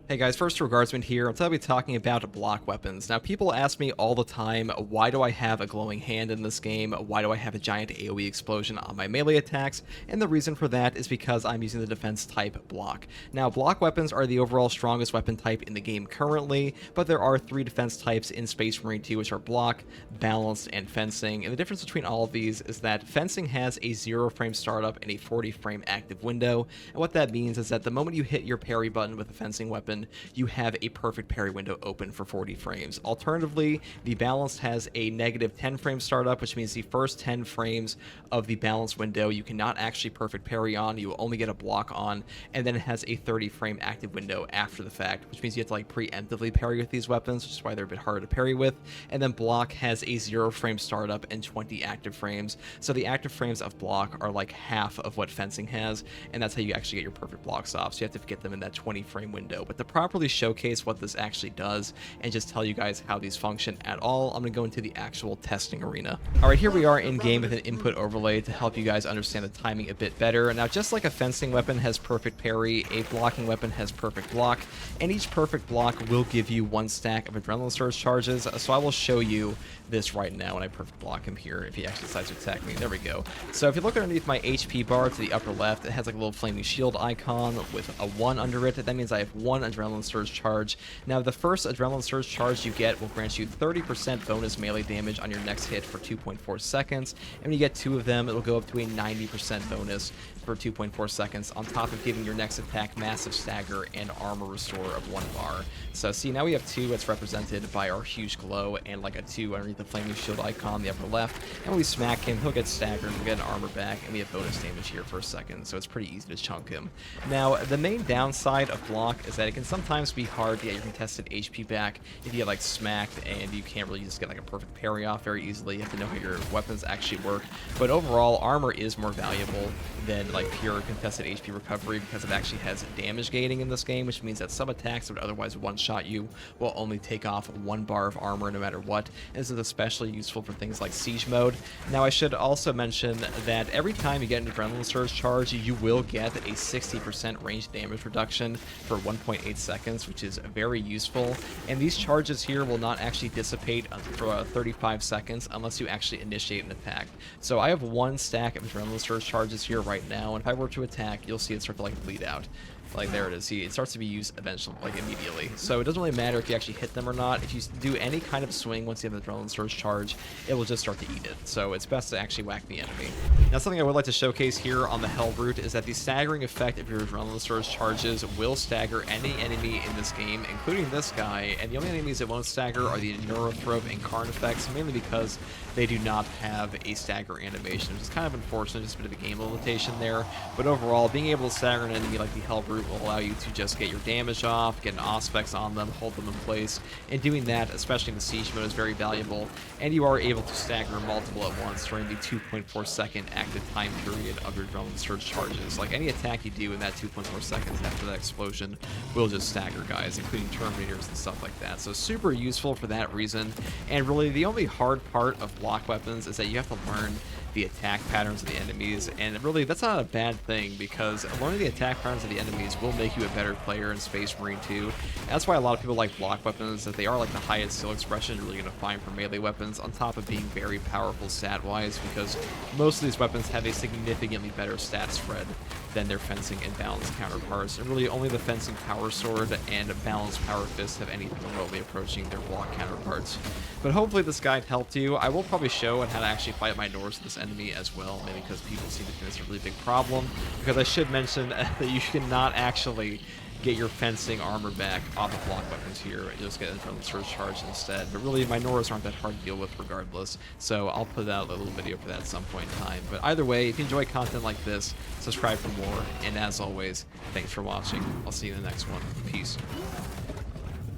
Hey guys, first regardsman here. I'm going to be talking about block weapons. Now, people ask me all the time, why do I have a glowing hand in this game? Why do I have a giant AoE explosion on my melee attacks? And the reason for that is because I'm using the defense type block. Now, block weapons are the overall strongest weapon type in the game currently, but there are 3 defense types in Space Marine 2, which are block, balanced, and fencing. And the difference between all of these is that fencing has a 0-frame startup and a 40-frame active window. And what that means is that the moment you hit your parry button with a fencing weapon, you have a perfect parry window open for 40 frames. Alternatively, the balanced has a negative 10 frame startup, which means the first 10 frames of the balanced window you cannot actually perfect parry on, you will only get a block on, and then it has a 30 frame active window after the fact, which means you have to like preemptively parry with these weapons, which is why they're a bit harder to parry with. And then block has a 0-frame startup and 20 active frames, so the active frames of block are like half of what fencing has, and that's how you actually get your perfect blocks off, so you have to get them in that 20 frame window. But to properly showcase what this actually does and just tell you guys how these function at all, I'm going to go into the actual testing arena. Alright, here we are in game with an input overlay to help you guys understand the timing a bit better. Now, just like a fencing weapon has perfect parry, a blocking weapon has perfect block, and each perfect block will give you 1 stack of adrenaline surge charges, so I will show you this right now when I perfect block him here if he actually decides to attack me. There we go. So if you look underneath my HP bar to the upper left, it has like a little flaming shield icon with a 1 under it. That means I have 1 adrenaline surge charge. Now, the first adrenaline surge charge you get will grant you 30% bonus melee damage on your next hit for 2.4 seconds, and when you get 2 of them, it'll go up to a 90% bonus for 2.4 seconds, on top of giving your next attack massive stagger and armor restore of 1 bar. So see, now we have 2 that's represented by our huge glow and like a 2 underneath the flaming shield icon on the upper left, and when we smack him, he'll get staggered, we'll get an armor back, and we have bonus damage here for a second, so it's pretty easy to chunk him. Now, the main downside of block is that it can sometimes be hard to get your contested HP back if you get like smacked and you can't really just get like a perfect parry off very easily. You have to know how your weapons actually work, but overall, armor is more valuable than like pure contested HP recovery because it actually has damage gating in this game, which means that some attacks that would otherwise one-shot you will only take off 1 bar of armor no matter what. And this is especially useful for things like siege mode. Now, I should also mention that every time you get an adrenaline surge charge, you will get a 60% range damage reduction for 1.8 seconds, which is very useful. And these charges here will not actually dissipate for 35 seconds unless you actually initiate an attack. So I have 1 stack of adrenaline surge charges here right now, and if I were to attack, you'll see it start to like bleed out. Like, there it is. See, it starts to be used eventually, like immediately. So it doesn't really matter if you actually hit them or not. If you do any kind of swing once you have the adrenaline surge charge, it will just start to eat it. So it's best to actually whack the enemy. Now, something I would like to showcase here on the Hell route is that the staggering effect of your adrenaline surge charges will stagger any enemy in this game, including this guy. And the only enemies that won't stagger are the Neurothrope and Karn effects, mainly because they do not have a stagger animation, which is kind of unfortunate, just a bit of a game limitation there. But overall, being able to stagger an enemy like the Hell route will allow you to just get your damage off, get an Auspex on them, hold them in place, and doing that, especially in the siege mode, is very valuable, and you are able to stagger multiple at once during the 2.4 second active time period of your adrenaline surge charges. Like, any attack you do in that 2.4 seconds after that explosion will just stagger guys, including Terminators and stuff like that. So super useful for that reason, and really the only hard part of block weapons is that you have to learn the attack patterns of the enemies, and really that's not a bad thing because learning the attack patterns of the enemies will make you a better player in Space Marine 2. That's why a lot of people like block weapons, that they are like the highest skill expression you're really going to find for melee weapons, on top of being very powerful stat-wise, because most of these weapons have a significantly better stat spread than their fencing and balanced counterparts, and really only the fencing power sword and balanced power fist have anything remotely approaching their block counterparts. But hopefully this guide helped you. I will probably show on how to actually fight my Norse with this enemy as well, maybe because people seem to think it's a really big problem, because I should mention that you cannot actually get your fencing armor back off of block weapons here and just get adrenaline surge charge instead. But really, my Noras aren't that hard to deal with regardless, so I'll put out a little video for that at some point in time. But either way, if you enjoy content like this, subscribe for more, and as always, thanks for watching. I'll see you in the next one. Peace.